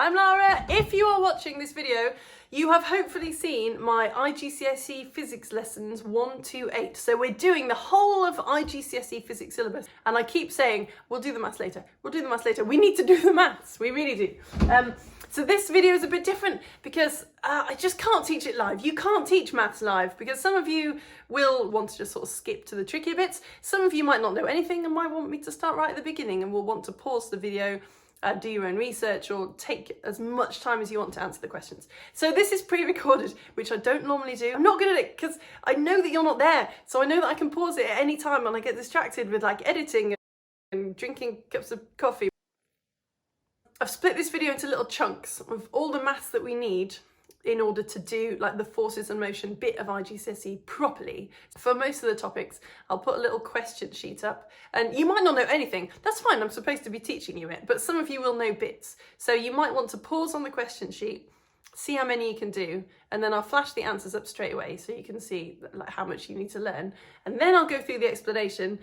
I'm Lara. If you are watching this video, you have hopefully seen my iGCSE physics lessons 1 to 8. So we're doing the whole of iGCSE physics syllabus. And I keep saying, we'll do the maths later. We'll do the maths later. We need to do the maths. We really do. So this video is a bit different because I just can't teach it live. You can't teach maths live because some of you will want to just sort of skip to the trickier bits. Some of you might not know anything and might want me to start right at the beginning and will want to pause the video, do your own research or take as much time as you want to answer the questions. So this is pre-recorded, which I don't normally do. I'm not good at it because I know that you're not there. So I know that I can pause it at any time when I get distracted with like editing and drinking cups of coffee. I've split this video into little chunks of all the maths that we need in order to do like the forces and motion bit of iGCSE properly. For most of the topics, I'll put a little question sheet up and you might not know anything. That's fine, I'm supposed to be teaching you it, but some of you will know bits. So you might want to pause on the question sheet, see how many you can do, and then I'll flash the answers up straight away so you can see like how much you need to learn. And then I'll go through the explanation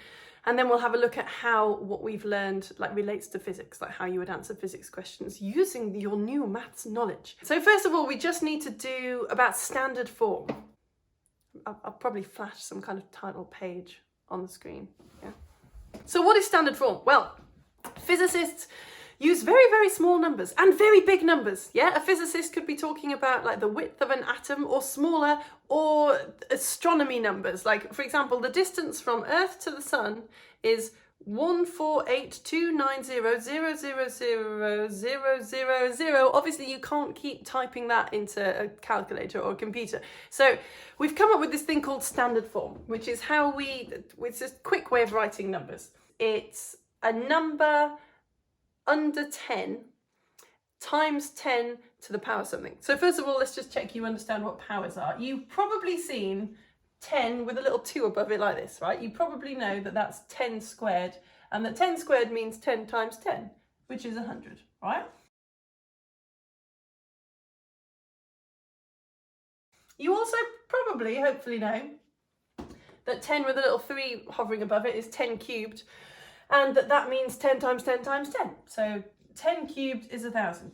and then we'll have a look at how what we've learned like relates to physics, like how you would answer physics questions using your new maths knowledge. So first of all, we just need to do about standard form. I'll probably flash some kind of title page on the screen. Yeah. So what is standard form? Well, physicists use very, very small numbers and very big numbers. Yeah, a physicist could be talking about like the width of an atom or smaller, or astronomy numbers. Like, for example, the distance from Earth to the Sun is 1482900000000. Obviously, you can't keep typing that into a calculator or a computer. So we've come up with this thing called standard form, which is how it's a quick way of writing numbers. It's a number under 10 times 10 to the power something. So first of all, let's just check you understand what powers are. You've probably seen 10 with a little 2 above it like this, right? You probably know that that's 10 squared, and that 10 squared means 10 times 10, which is 100, right? You also probably, hopefully know that 10 with a little 3 hovering above it is 10 cubed, and that means 10 times 10 times 10. So 10 cubed is 1,000.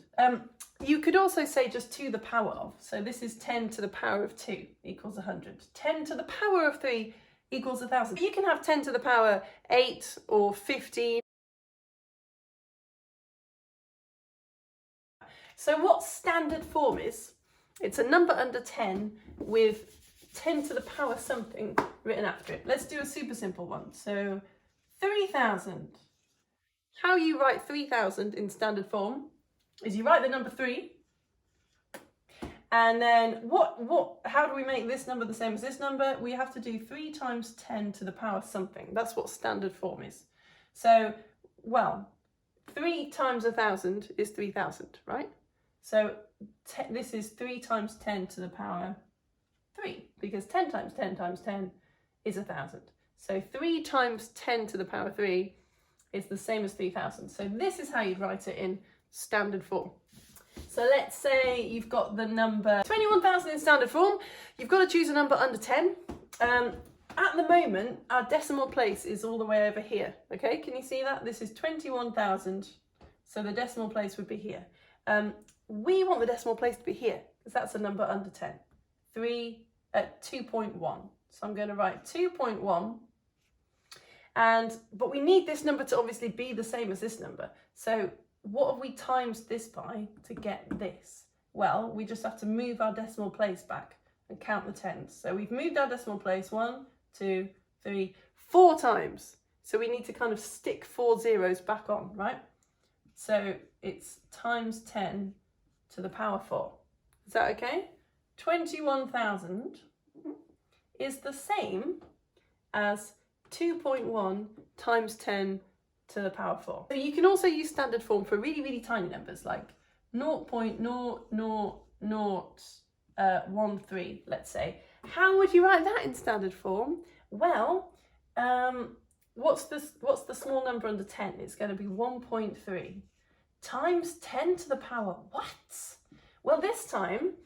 You could also say just to the power of. So this is 10 to the power of 2 equals 100. 10 to the power of 3 equals 1,000. You can have 10 to the power 8 or 15. So what standard form is, it's a number under 10 with 10 to the power something written after it. Let's do a super simple one. So 3,000. How you write 3,000 in standard form is you write the number 3, and then how do we make this number the same as this number? We have to do 3 times 10 to the power something. That's what standard form is. So, well, 3 times 1,000 is 3,000, right? So this is 3 times 10 to the power 3, because 10 times 10 times 10 is 1,000. So 3 times 10 to the power 3 is the same as 3,000. So this is how you'd write it in standard form. So let's say you've got the number 21,000 in standard form. You've got to choose a number under 10. At the moment, our decimal place is all the way over here. Okay, can you see that? This is 21,000. So the decimal place would be here. We want the decimal place to be here because that's a number under 10. 3 at 2.1. So I'm going to write 2.1. But we need this number to obviously be the same as this number. So what have we times this by to get this? Well, we just have to move our decimal place back and count the tens. So we've moved our decimal place 1, 2, 3, 4 times. So we need to kind of stick 4 zeros back on, right? So it's times 10 to the power 4. Is that okay? 21,000 is the same as 2.1 times 10 to the power 4. So you can also use standard form for really, really tiny numbers like 0.00013, let's say. How would you write that in standard form? Well, what's the small number under 10? It's going to be 1.3 times 10 to the power what? Well, this time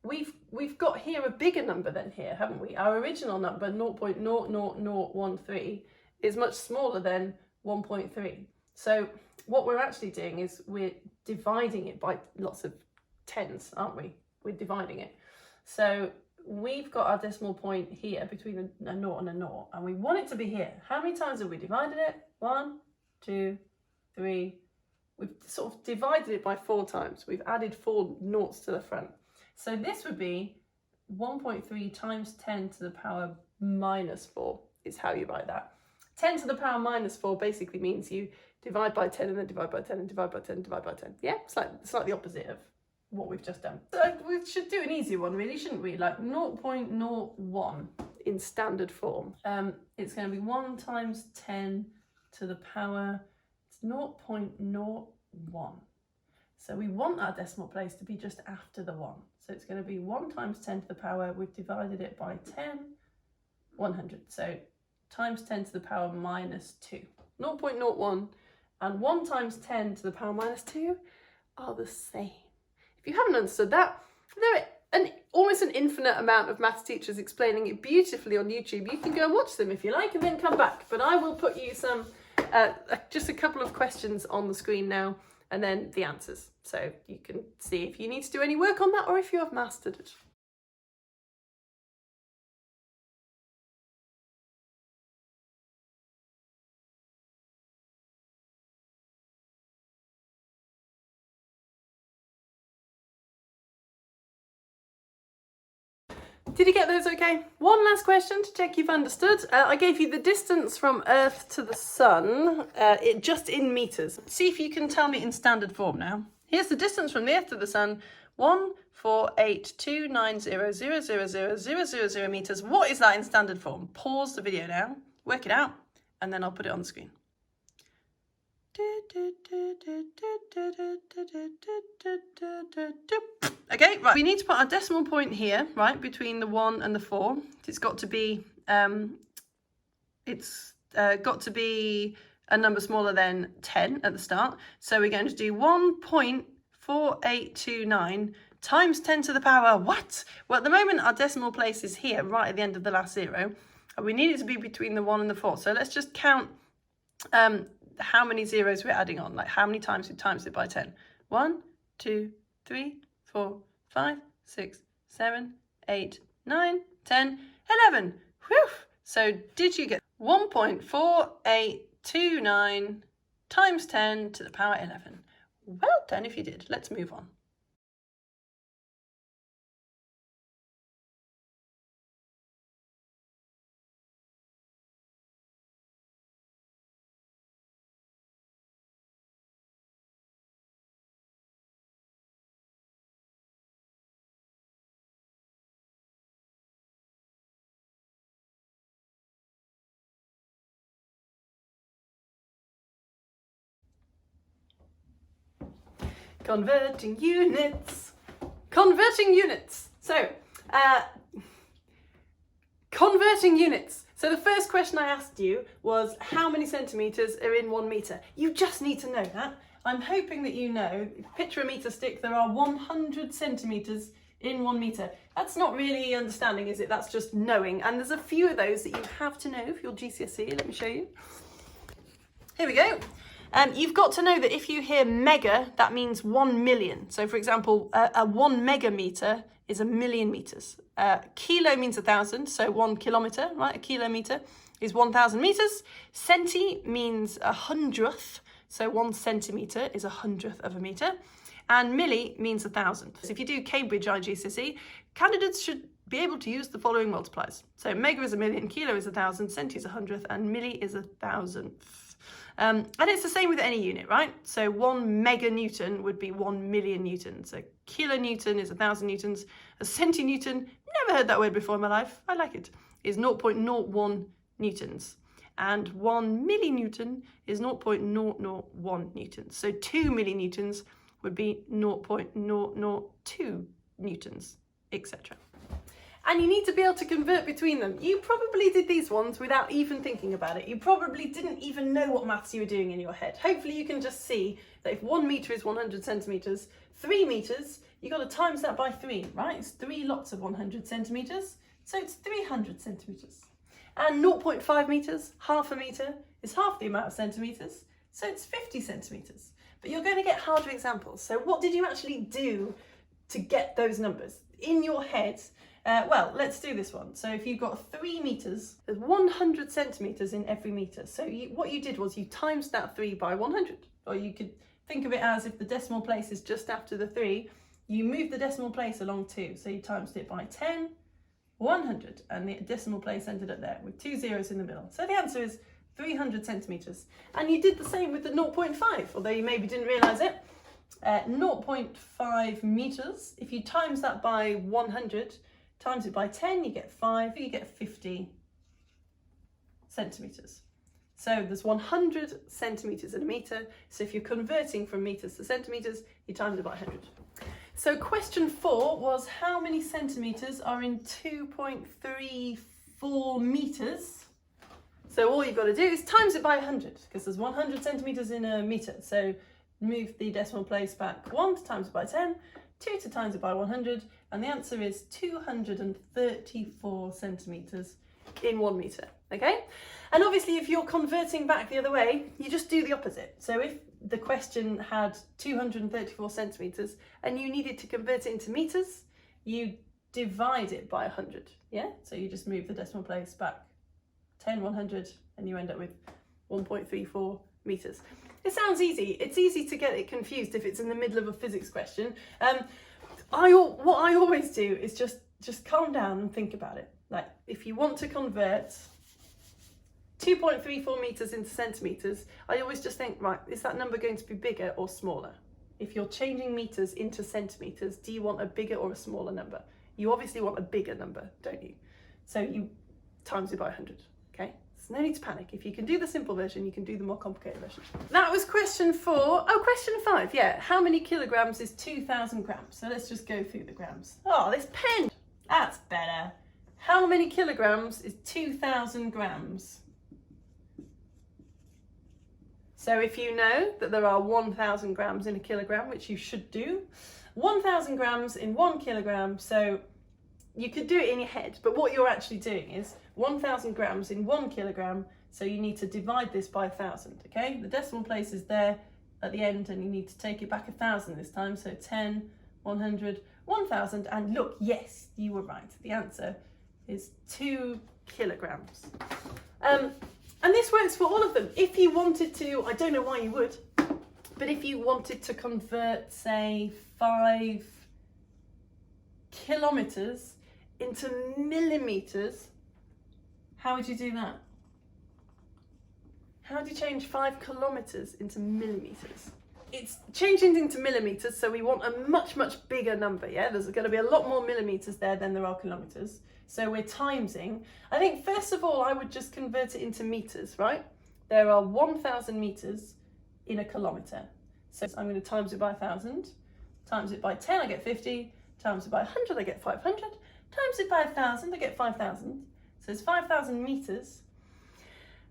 we've got here a bigger number than here, haven't we? Our original number, 0.00013, is much smaller than 1.3. So what we're actually doing is we're dividing it by lots of tens, aren't we? We're dividing it. So we've got our decimal point here between a naught and a naught, and we want it to be here. How many times have we divided it? 1, 2, 3. We've sort of divided it by 4 times. We've added 4 noughts to the front. So this would be 1.3 times 10 to the power minus 4 is how you write that. 10 to the power minus 4 basically means you divide by 10 and then divide by 10 and divide by 10 and divide by 10. Yeah, it's like the opposite of what we've just done. So we should do an easy one really, shouldn't we? Like 0.01 in standard form. It's going to be 1 times 10 to the power, it's 0.01. So we want our decimal place to be just after the 1. So it's going to be 1 times 10 to the power, we've divided it by 10, 100. So times 10 to the power minus 2. 0.01 and 1 times 10 to the power minus 2 are the same. If you haven't understood that, there are almost an infinite amount of maths teachers explaining it beautifully on YouTube. You can go and watch them if you like and then come back. But I will put you some, just a couple of questions on the screen now and then the answers. So you can see if you need to do any work on that or if you have mastered it. Did you get those okay? One last question to check you've understood. I gave you the distance from Earth to the Sun, just in meters. See if you can tell me in standard form now. Here's the distance from the Earth to the Sun, 1482900000000 meters. What is that in standard form? Pause the video now, work it out, and then I'll put it on the screen. Okay, right, we need to put our decimal point here, right, between the 1 and the 4. It's got to be a number smaller than 10 at the start. So we're going to do 1.4829 times 10 to the power, what? Well, at the moment, our decimal place is here, right at the end of the last 0. And we need it to be between the 1 and the 4. So let's just count how many zeros we're adding on, like how many times we times it by 10. 1, 2, 3, 4, 5, 6, 7, 8, 9, 10, 11. Whew! So did you get 1.4829 times 10 to the power 11? Well done if you did. Let's move on. Converting units. Converting units. So, converting units. So the first question I asked you was how many centimetres are in 1 metre? You just need to know that. I'm hoping that you know, picture a metre stick, there are 100 centimetres in 1 metre. That's not really understanding, is it? That's just knowing. And there's a few of those that you have to know for your GCSE. Let me show you. Here we go. You've got to know that if you hear mega, that means 1 million. So for example, a 1 megametre is 1 million metres. Kilo means 1,000, so 1 kilometre, right? A kilometre is 1,000 metres. Centi means 100th, so 1 centimetre is 100th of a metre. And milli means 1,000. So if you do Cambridge iGCSE, candidates should be able to use the following multipliers. So mega is 1 million, kilo is 1,000, centi is 100th, and milli is 1,000th. And it's the same with any unit, right? So 1 meganewton would be 1 million newtons. So kilonewton is 1,000 newtons. A centinewton, never heard that word before in my life, I like it, is 0.01 newtons. And 1 millinewton is 0.001 newtons. So 2 millinewtons would be 0.002 newtons, etc. And you need to be able to convert between them. You probably did these ones without even thinking about it. You probably didn't even know what maths you were doing in your head. Hopefully you can just see that if 1 metre is 100 centimetres, 3 metres, you've got to times that by 3, right? It's 3 lots of 100 centimetres, so it's 300 centimetres. And 0.5 metres, half a metre, is half the amount of centimetres, so it's 50 centimetres. but you're going to get harder examples. So what did you actually do to get those numbers in your head? Well, let's do this one. So if you've got 3 meters, there's 100 centimeters in every meter. So what you did was you times that 3 by 100. Or you could think of it as if the decimal place is just after the 3, you move the decimal place along 2. So you times it by 10, 100, and the decimal place ended up there with 2 zeros in the middle. So the answer is 300 centimeters. And you did the same with the 0.5, although you maybe didn't realize it. 0.5 meters, if you times that by 100, times it by 10, you get 5, you get 50 centimeters. So there's 100 centimeters in a meter. So if you're converting from meters to centimeters, you times it by 100. So question 4 was how many centimeters are in 2.34 meters? So all you've got to do is times it by 100, because there's 100 centimeters in a meter. So move the decimal place back 1 to times it by 10, 2 to times it by 100, and the answer is 234 centimeters in 1 meter, okay? And obviously if you're converting back the other way, you just do the opposite. So if the question had 234 centimeters and you needed to convert it into meters, you divide it by 100, yeah? So you just move the decimal place back 10, 100, and you end up with 1.34 meters. It sounds easy. It's easy to get it confused if it's in the middle of a physics question. What I always do is just calm down and think about it. Like, if you want to convert 2.34 meters into centimeters, I always just think, right, is that number going to be bigger or smaller? If you're changing meters into centimeters, do you want a bigger or a smaller number? You obviously want a bigger number, don't you? So you times it by 100, okay? So no need to panic. If you can do the simple version, you can do the more complicated version. That was question 4. Oh, question 5, yeah. How many kilograms is 2,000 grams? So let's just go through the grams. Oh, this pen, that's better. How many kilograms is 2,000 grams? So if you know that there are 1,000 grams in a kilogram, which you should do, 1,000 grams in 1 kilogram, so you could do it in your head, but what you're actually doing is 1,000 grams in 1 kilogram, so you need to divide this by 1,000, okay? The decimal place is there at the end, and you need to take it back 1,000 this time, so 10, 100, 1,000, and look, yes, you were right. The answer is 2 kilograms. And this works for all of them. If you wanted to, I don't know why you would, but if you wanted to convert, say, 5 kilometers into millimeters, how would you do that? How do you change 5 kilometers into millimeters? It's changing into millimeters, so we want a much, much bigger number, yeah? There's going to be a lot more millimeters there than there are kilometers. So we're timesing. I think first of all, I would just convert it into meters, right? There are 1,000 meters in a kilometer. So I'm going to times it by 1,000, times it by 10, I get 50, times it by 100, I get 500, times it by 1,000, I get 5,000. So it's 5,000 meters.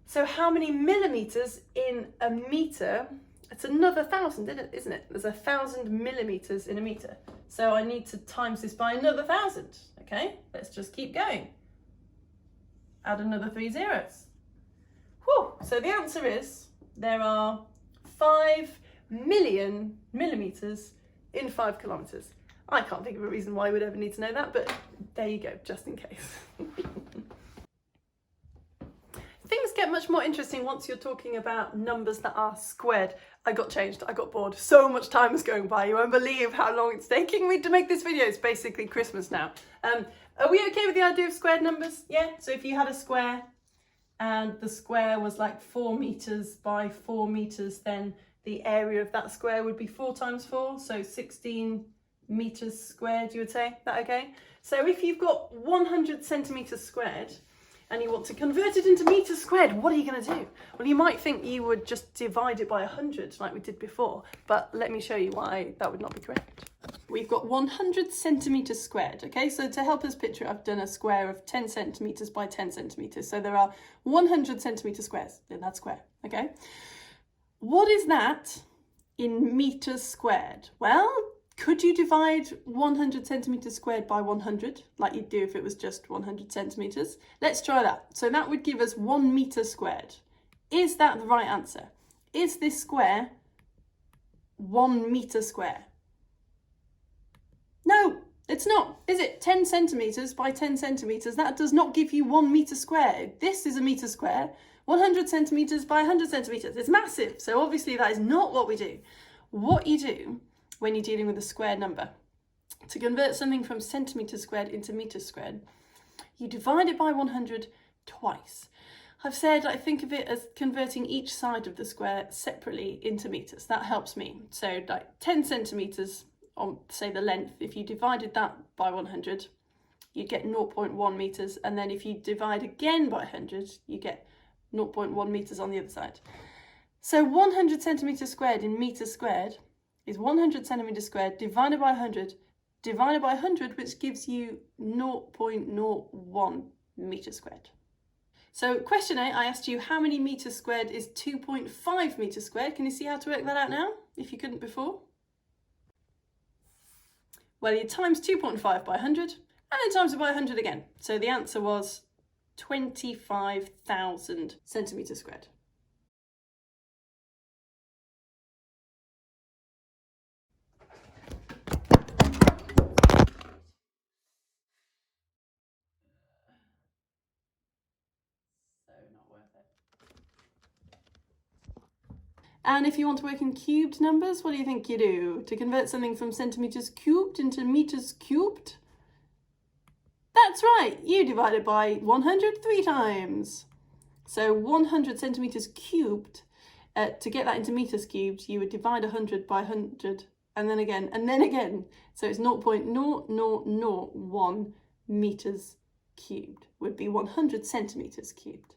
So how many millimeters in a meter? It's another 1,000, isn't it? There's 1,000 millimeters in a meter. So I need to times this by another 1,000. Okay, let's just keep going. Add another 3 zeros. Whew. So the answer is there are 5 million millimeters in 5 kilometers. I can't think of a reason why you would ever need to know that, but there you go, just in case. Things get much more interesting once you're talking about numbers that are squared. I got changed, I got bored. So much time is going by. You won't believe how long it's taking me to make this video. It's basically Christmas now. Are we okay with the idea of squared numbers? Yeah, so if you had a square and the square was like 4 meters by 4 meters, then the area of that square would be 4 times 4, so 16 meters squared, you would say. That okay? So if you've got 100 centimeters squared, and you want to convert it into meters squared, what are you going to do? Well, you might think you would just divide it by 100 like we did before, but let me show you why that would not be correct. We've got 100 centimeters squared, okay? So to help us picture, I've done a square of 10 centimeters by 10 centimeters. So there are 100 centimeter squares in that square, okay? What is that in meters squared? Well, could you divide 100 centimeters squared by 100, like you'd do if it was just 100 centimeters? Let's try that. So that would give us 1 meter squared. Is that the right answer? Is this square 1 metre square? No, it's not, is it? 10 centimetres by 10 centimetres, that does not give you 1 metre square. This is a metre square. 100 centimetres by 100 centimetres. It's massive. So obviously that is not what we do. What you do when you're dealing with a square number, to convert something from centimetres squared into metres squared, you divide it by 100 twice. I've said I think of it as converting each side of the square separately into metres. That helps me. So like 10 centimetres on, say, the length, if you divided that by 100, you'd get 0.1 metres. And then if you divide again by 100, you get 0.1 metres on the other side. So 100 centimetres squared in metres squared is 100 centimetres squared divided by 100, which gives you 0.01 metres squared. So question 8, I asked you how many metres squared is 2.5 metres squared. Can you see how to work that out now, if you couldn't before? Well, you times 2.5 by 100, and then times it by 100 again. So the answer was 25,000 centimetres squared. And if you want to work in cubed numbers, what do you think you do? To convert something from centimetres cubed into metres cubed? That's right, you divide it by 100 3 times. So 100 centimetres cubed, to get that into metres cubed, you would divide 100 by 100, and then again, and then again. So it's 0.0001 metres cubed, would be 100 centimetres cubed.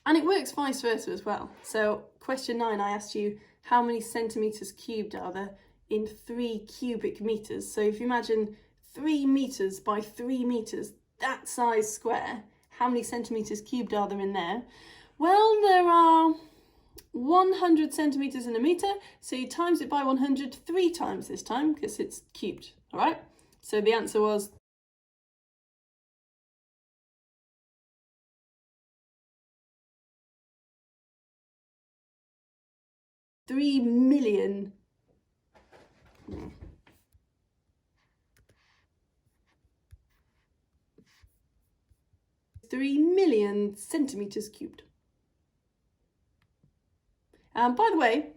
And it works vice versa as well. So question 9, I asked you how many centimetres cubed are there in 3 cubic metres. So if you imagine 3 metres by 3 metres, that size square, how many centimetres cubed are there in there? Well, there are 100 centimetres in a metre, so you times it by 100 3 times this time, because it's cubed, all right? So the answer was 3 million. 3 million centimetres cubed. By the way,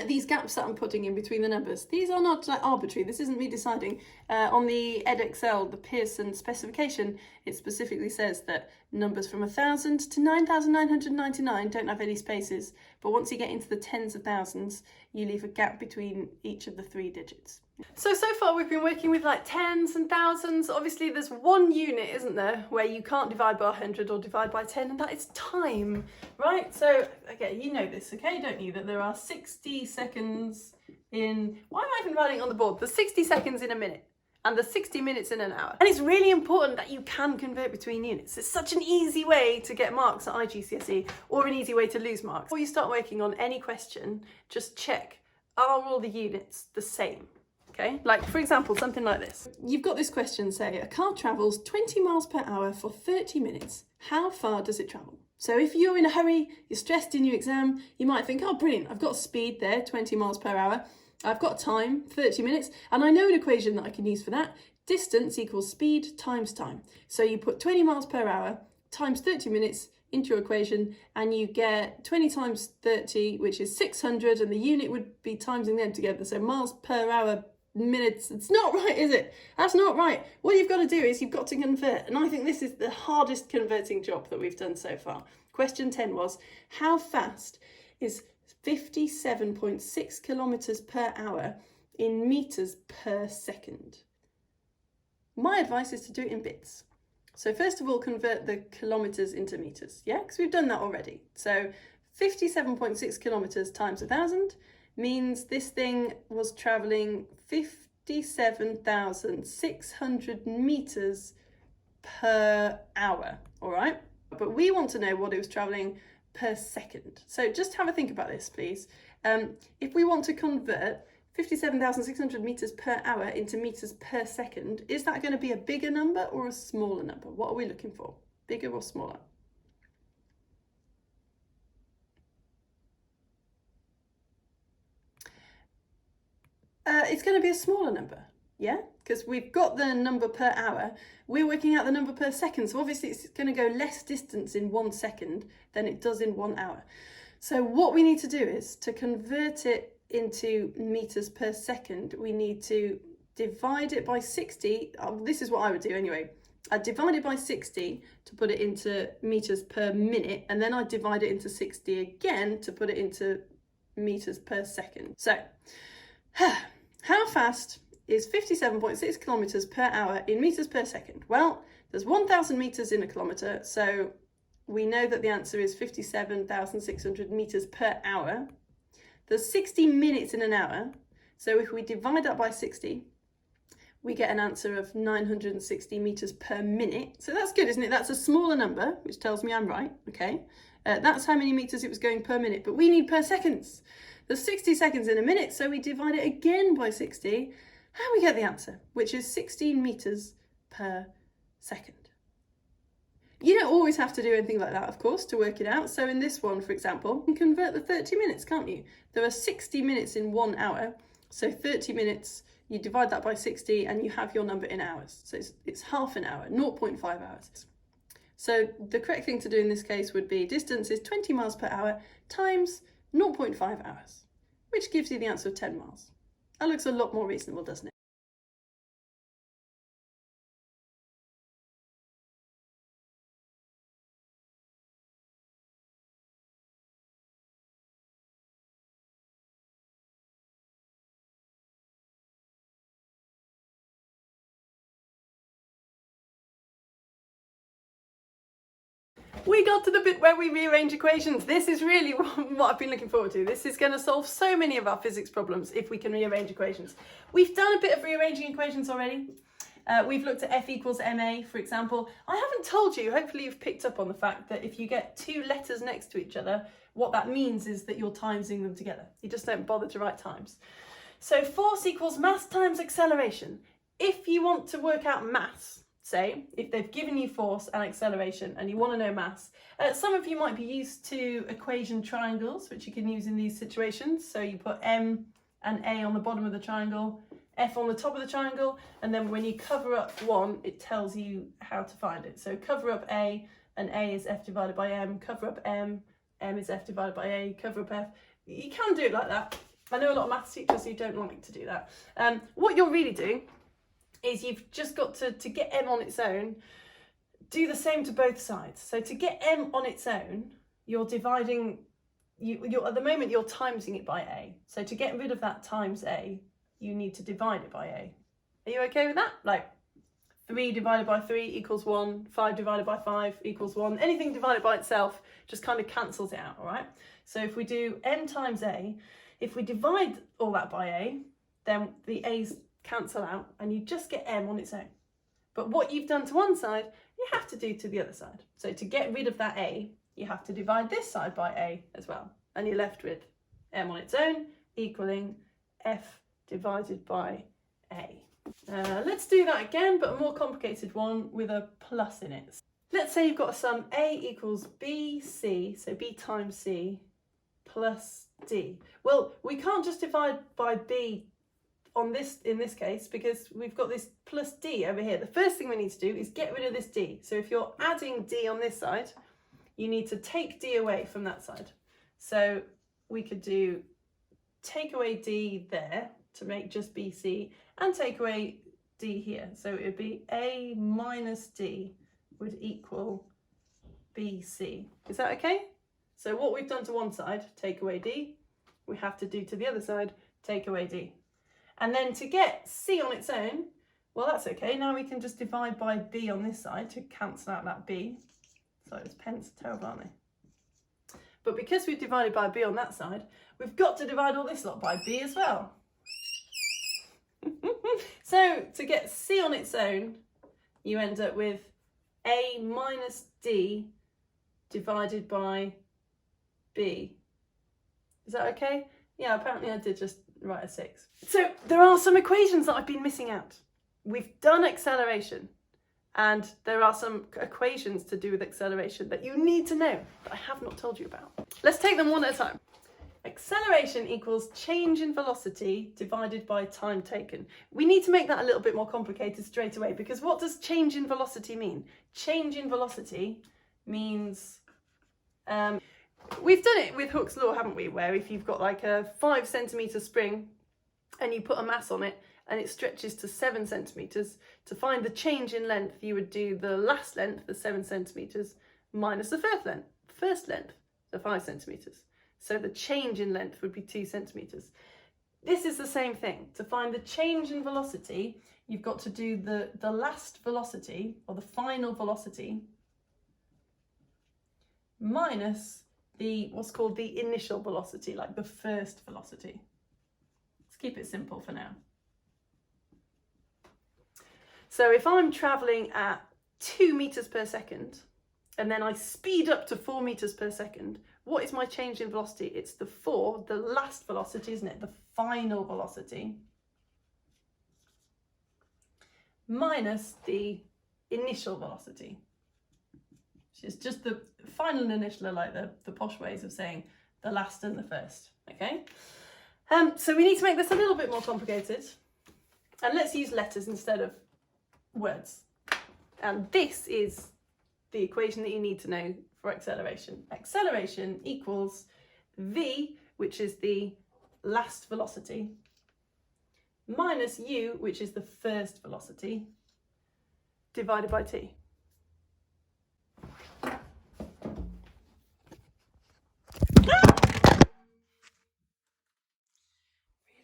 these gaps that I'm putting in between the numbers, these are not arbitrary. This isn't me deciding. On the Edexcel, the Pearson specification, it specifically says that numbers from 1,000 to 9,999 don't have any spaces, but once you get into the tens of thousands, you leave a gap between each of the 3 digits. So far we've been working with like tens and thousands. Obviously there's one unit, isn't there, where you can't divide by 100 or divide by 10, and that is time, right? So, okay, you know this, okay, don't you? That there are 60 seconds in, why am I even writing on the board? There's 60 seconds in a minute, and there's 60 minutes in an hour. And it's really important that you can convert between units. It's such an easy way to get marks at iGCSE, or an easy way to lose marks. Before you start working on any question, just check, are all the units the same? Okay, like for example, something like this. You've got this question, say, a car travels 20 miles per hour for 30 minutes. How far does it travel? So if you're in a hurry, you're stressed in your exam, you might think, oh, brilliant, I've got speed there, 20 miles per hour. I've got time, 30 minutes, and I know an equation that I can use for that. Distance equals speed times time. So you put 20 miles per hour times 30 minutes into your equation, and you get 20 times 30, which is 600, and the unit would be timesing them together. So miles per hour, minutes. It's not right, is it? That's not right. What you've got to do is you've got to convert, and I think this is the hardest converting job that we've done so far. Question 10 was, how fast is 57.6 kilometers per hour in meters per second? My advice is to do it in bits. So first of all, convert the kilometers into meters, yeah, because we've done that already. So 57.6 kilometers times 1,000 means this thing was traveling 57,600 meters per hour, all right? But we want to know what it was traveling per second. So just have a think about this, please. If we want to convert 57,600 meters per hour into meters per second, is that going to be a bigger number or a smaller number? What are we looking for? Bigger or smaller? it's going to be a smaller number, yeah? Because we've got the number per hour, we're working out the number per second, so obviously it's going to go less distance in 1 second than it does in 1 hour. So what we need to do is, to convert it into meters per second, we need to divide it by 60. This is what I would do anyway. I'd divide it by 60 to put it into meters per minute, and then I'd divide it into 60 again to put it into meters per second. So, how fast is 57.6 kilometers per hour in meters per second? Well, there's 1,000 meters in a kilometer, so we know that the answer is 57,600 meters per hour. There's 60 minutes in an hour, so if we divide that by 60, we get an answer of 960 meters per minute. So that's good, isn't it? That's a smaller number, which tells me I'm right, okay? That's how many meters it was going per minute, but we need per seconds. There's 60 seconds in a minute, so we divide it again by 60, and we get the answer, which is 16 meters per second. You don't always have to do anything like that, of course, to work it out. So in this one, for example, you can convert the 30 minutes, can't you? There are 60 minutes in 1 hour, so 30 minutes, you divide that by 60 and you have your number in hours. So it's half an hour, 0.5 hours. So the correct thing to do in this case would be distance is 20 miles per hour times 0.5 hours, which gives you the answer of 10 miles. That looks a lot more reasonable, doesn't it? We got to the bit where we rearrange equations. This is really what I've been looking forward to. This is going to solve so many of our physics problems if we can rearrange equations. We've done a bit of rearranging equations already. We've looked at F equals ma, for example. I haven't told you, hopefully you've picked up on the fact that if you get 2 letters next to each other, what that means is that you're timesing them together. You just don't bother to write times. So force equals mass times acceleration. If you want to work out mass, say, if they've given you force and acceleration and you want to know mass, some of you might be used to equation triangles, which you can use in these situations. So you put m and a on the bottom of the triangle, f on the top of the triangle, and then when you cover up one, it tells you how to find it. So cover up a, and a is f divided by m, cover up m, m is f divided by a, cover up f. You can do it like that. I know a lot of maths teachers who don't like to do that. What you're really doing is you've just got to get m on its own, do the same to both sides. So to get m on its own, you're dividing, you're at the moment you're timesing it by a. So to get rid of that times a, you need to divide it by a. Are you okay with that? Like 3 divided by 3 equals 1, 5 divided by 5 equals 1. Anything divided by itself just kind of cancels it out, all right? So if we do m times a, if we divide all that by a, then the a's cancel out and you just get m on its own. But what you've done to one side, you have to do to the other side. So to get rid of that a, you have to divide this side by a as well. And you're left with m on its own equaling f divided by a. Let's do that again, but a more complicated one with a plus in it. Let's say you've got a sum a equals bc, so b times c, plus d. Well, we can't just divide by b in this case, because we've got this plus d over here. The first thing we need to do is get rid of this d. So if you're adding d on this side, you need to take d away from that side. So we could do take away d there to make just bc, and take away d here. So it would be a minus d would equal bc. Is that okay? So what we've done to one side, take away d, we have to do to the other side, take away d. And then to get c on its own, well, that's okay. Now we can just divide by b on this side to cancel out that b. So those pens are terrible, aren't they? But because we've divided by b on that side, we've got to divide all this lot by b as well. So to get c on its own, you end up with a minus d divided by b. Is that okay? Yeah, apparently I did just write a 6. So there are some equations that I've been missing out. We've done acceleration, and there are some equations to do with acceleration that you need to know that I have not told you about. Let's take them one at a time. Acceleration equals change in velocity divided by time taken. We need to make that a little bit more complicated straight away, because what does change in velocity mean? Change in velocity means, we've done it with Hooke's law, haven't we? Where if you've got like a 5 centimetre spring and you put a mass on it and it stretches to 7 centimetres, to find the change in length, you would do the last length, the 7 centimetres, minus the first length, the 5 centimetres. So the change in length would be 2 centimetres. This is the same thing. To find the change in velocity, you've got to do the last velocity, or the final velocity, minus the what's called the initial velocity, like the first velocity. Let's keep it simple for now. So if I'm travelling at 2 meters per second, and then I speed up to 4 meters per second, what is my change in velocity? It's the 4, the last velocity, isn't it? The final velocity, minus the initial velocity, which is just the final and initial are like the posh ways of saying the last and the first, okay? So we need to make this a little bit more complicated, and let's use letters instead of words. And this is the equation that you need to know for acceleration. Acceleration equals v, which is the last velocity, minus u, which is the first velocity, divided by t. Really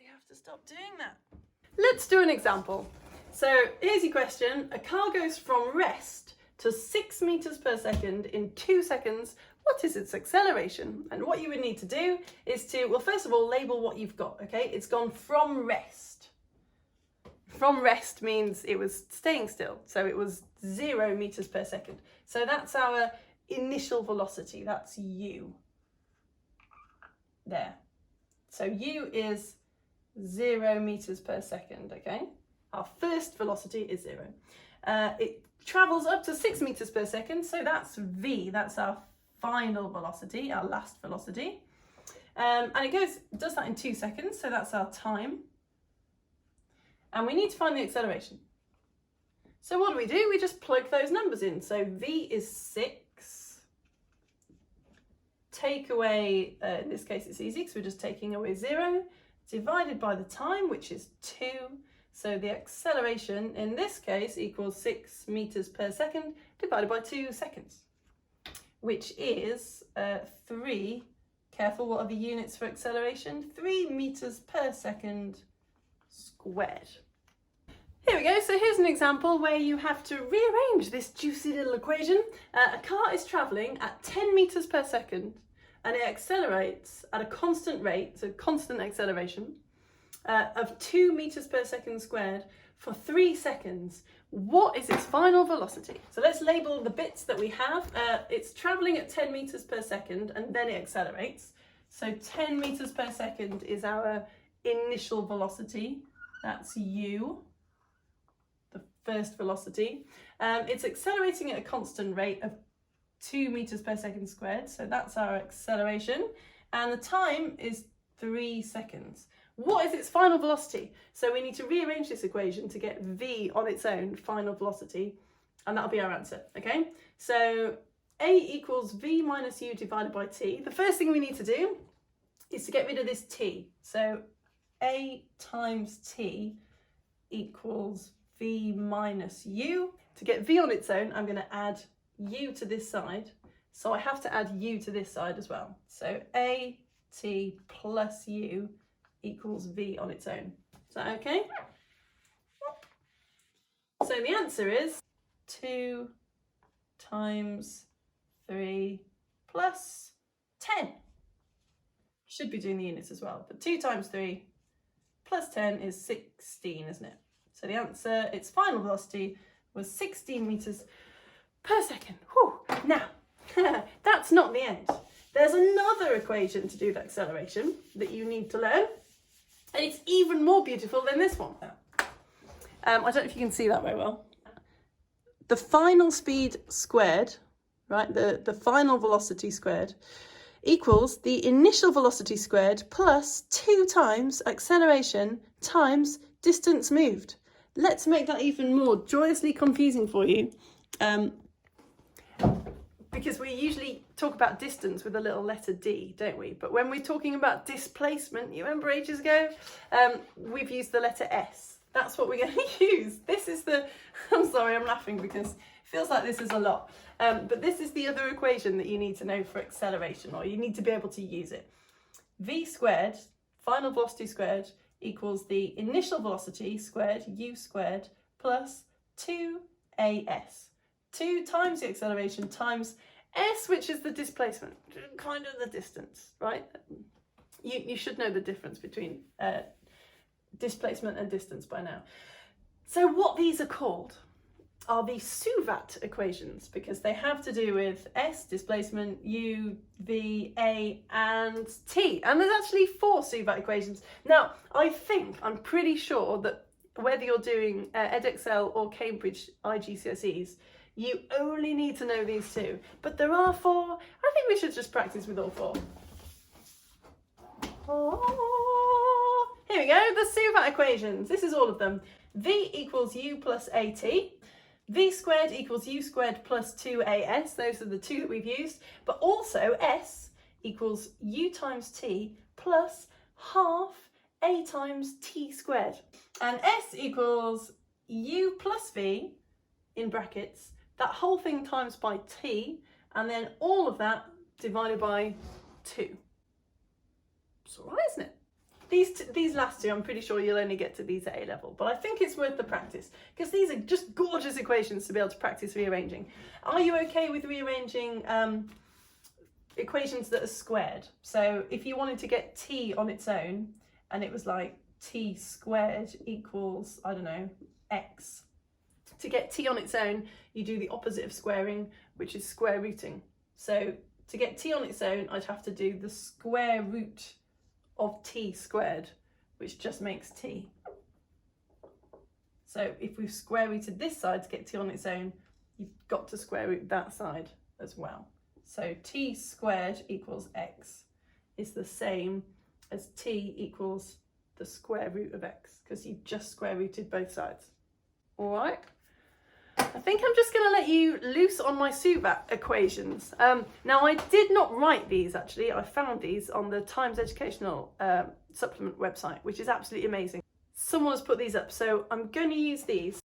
have to stop doing that. Let's do an example. So here's your question. A car goes from rest to 6 meters per second in 2 seconds. What is its acceleration? And what you would need to do is to, well, first of all, label what you've got, okay? It's gone from rest. From rest means it was staying still. So it was 0 meters per second. So that's our initial velocity. That's u. There. So u is 0 meters per second, okay? Our first velocity is 0. It travels up to 6 meters per second, so that's v, that's our final velocity, our last velocity. And it does that in 2 seconds, so that's our time. And we need to find the acceleration. So what do? We just plug those numbers in. So v is 6. Take away, in this case it's easy because we're just taking away 0, divided by the time, which is 2. So the acceleration in this case equals 6 meters per second divided by 2 seconds, which is 3, careful, what are the units for acceleration? 3 meters per second squared. Here we go, so here's an example where you have to rearrange this juicy little equation. A car is travelling at 10 meters per second and it accelerates at a constant rate, so constant acceleration, of 2 meters per second squared for 3 seconds. What is its final velocity? So let's label the bits that we have. It's traveling at 10 meters per second and then it accelerates. So 10 meters per second is our initial velocity. That's u, the first velocity. It's accelerating at a constant rate of 2 meters per second squared. So that's our acceleration. And the time is 3 seconds. What is its final velocity? So we need to rearrange this equation to get v on its own, final velocity, and that'll be our answer, okay? So a equals v minus u divided by t. The first thing we need to do is to get rid of this t. So a times t equals v minus u. To get v on its own, I'm going to add u to this side. So I have to add u to this side as well. So a t plus u equals v on its own. Is that okay? So the answer is 2 times 3 plus 10. Should be doing the units as well, but 2 times 3 plus 10 is 16, isn't it? So the answer, its final velocity, was 16 meters per second. Whew. Now, that's not the end. There's another equation to do the acceleration that you need to learn. And it's even more beautiful than this one. I don't know if you can see that very well. The final speed squared, right, the final velocity squared, equals the initial velocity squared plus 2 times acceleration times distance moved. Let's make that even more joyously confusing for you, because we usually talk about distance with a little letter D, don't we? But when we're talking about displacement, you remember ages ago, we've used the letter S. That's what we're going to use. This is the, I'm sorry, I'm laughing because it feels like this is a lot. But this is the other equation that you need to know for acceleration, or you need to be able to use it. V squared, final velocity squared, equals the initial velocity squared, u squared, plus 2as. 2 times the acceleration times s, which is the displacement, kind of the distance, right? You should know the difference between displacement and distance by now. So what these are called are the Suvat equations, because they have to do with s, displacement, u, v, a, and t. And there's actually 4 Suvat equations. Now, I'm pretty sure that whether you're doing Edexcel or Cambridge iGCSEs, you only need to know these 2. But there are 4. I think we should just practice with all 4. Oh, here we go, the Suvat equations. This is all of them. V equals u plus at. V squared equals u squared plus 2as. Those are the 2 that we've used. But also s equals u times t plus half a times t squared. And s equals u plus v, in brackets, that whole thing times by t, and then all of that divided by 2. It's all right, isn't it? These last 2, I'm pretty sure you'll only get to these at A level, but I think it's worth the practice because these are just gorgeous equations to be able to practice rearranging. Are you okay with rearranging equations that are squared? So if you wanted to get t on its own and it was like t squared equals, I don't know, x. To get t on its own, you do the opposite of squaring, which is square rooting. So to get t on its own, I'd have to do the square root of t squared, which just makes t. So if we've square rooted this side to get t on its own, you've got to square root that side as well. So t squared equals x is the same as t equals the square root of x, because you've just square rooted both sides. All right. I think I'm just going to let you loose on my Suvat equations. Now, I did not write these, actually. I found these on the Times Educational Supplement website, which is absolutely amazing. Someone has put these up, so I'm going to use these.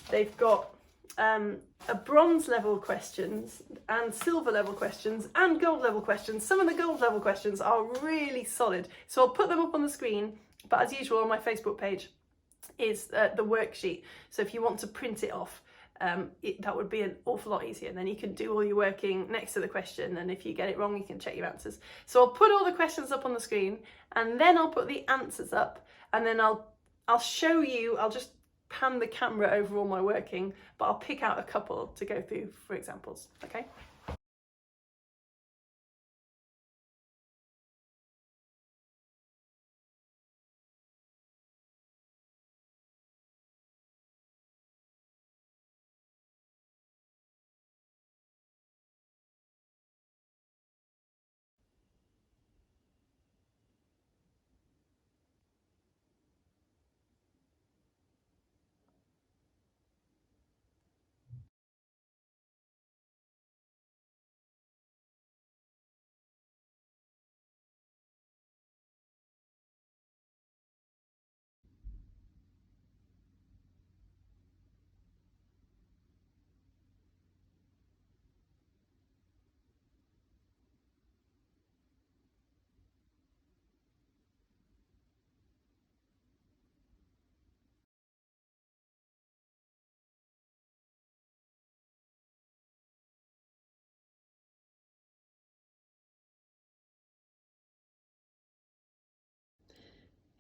They've got a bronze level questions and silver level questions and gold level questions. Some of the gold level questions are really solid, so I'll put them up on the screen, but as usual on my Facebook page is the worksheet, so if you want to print it off, that would be an awful lot easier, and then you can do all your working next to the question, and if you get it wrong you can check your answers. So I'll put all the questions up on the screen, and then I'll put the answers up, and then I'll show you, I'll just pan the camera over all my working, but I'll pick out a couple to go through for examples, okay?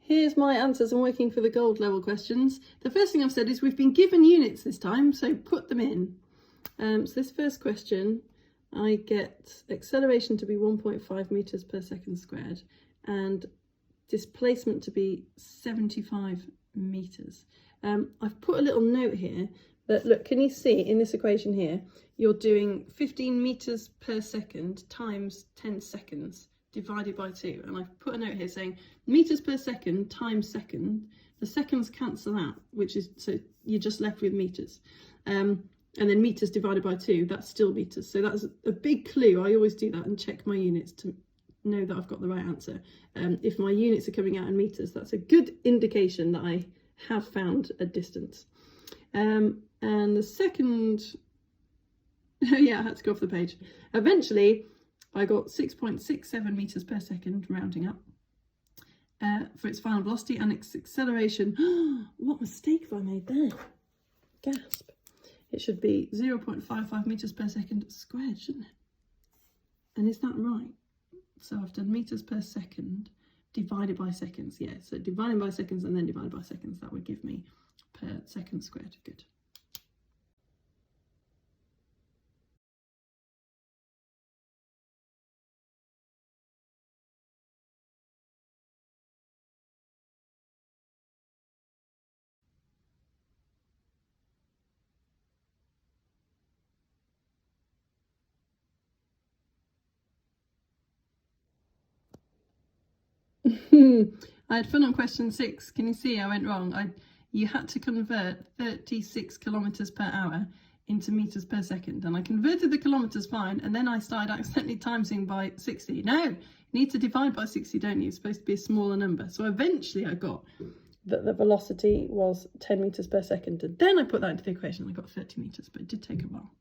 Here's my answers. I'm working for the gold level questions. The first thing I've said is we've been given units this time, so put them in. So this first question, I get acceleration to be 1.5 meters per second squared and displacement to be 75 meters. I've put a little note here that, look, can you see in this equation here, you're doing 15 meters per second times 10 seconds divided by 2. And I've put a note here saying meters per second times second. The seconds cancel out, which is, so you're just left with meters. And then meters divided by 2, that's still meters. So that's a big clue. I always do that and check my units to know that I've got the right answer. If my units are coming out in meters, that's a good indication that I have found a distance. And the second, oh yeah, I had to go off the page. Eventually, I got 6.67 meters per second, rounding up, for its final velocity and its acceleration. What mistake have I made there? Gasp. It should be 0.55 meters per second squared, shouldn't it? And is that right? So I've done meters per second divided by seconds. Yeah, so dividing by seconds and then divided by seconds, that would give me per second squared. Good. I had fun on question 6. Can you see I went wrong? You had to convert 36 kilometers per hour into meters per second, and I converted the kilometers fine, and then I started accidentally timesing by 60. No, you need to divide by 60, don't you? It's supposed to be a smaller number. So eventually I got that the velocity was 10 meters per second, and then I put that into the equation. I got 30 meters, but it did take a while.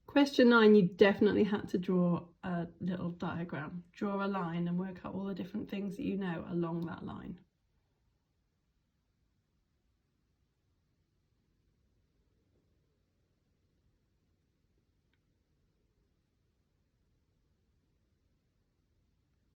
Question 9, you definitely had to draw a little diagram. Draw a line and work out all the different things that you know along that line.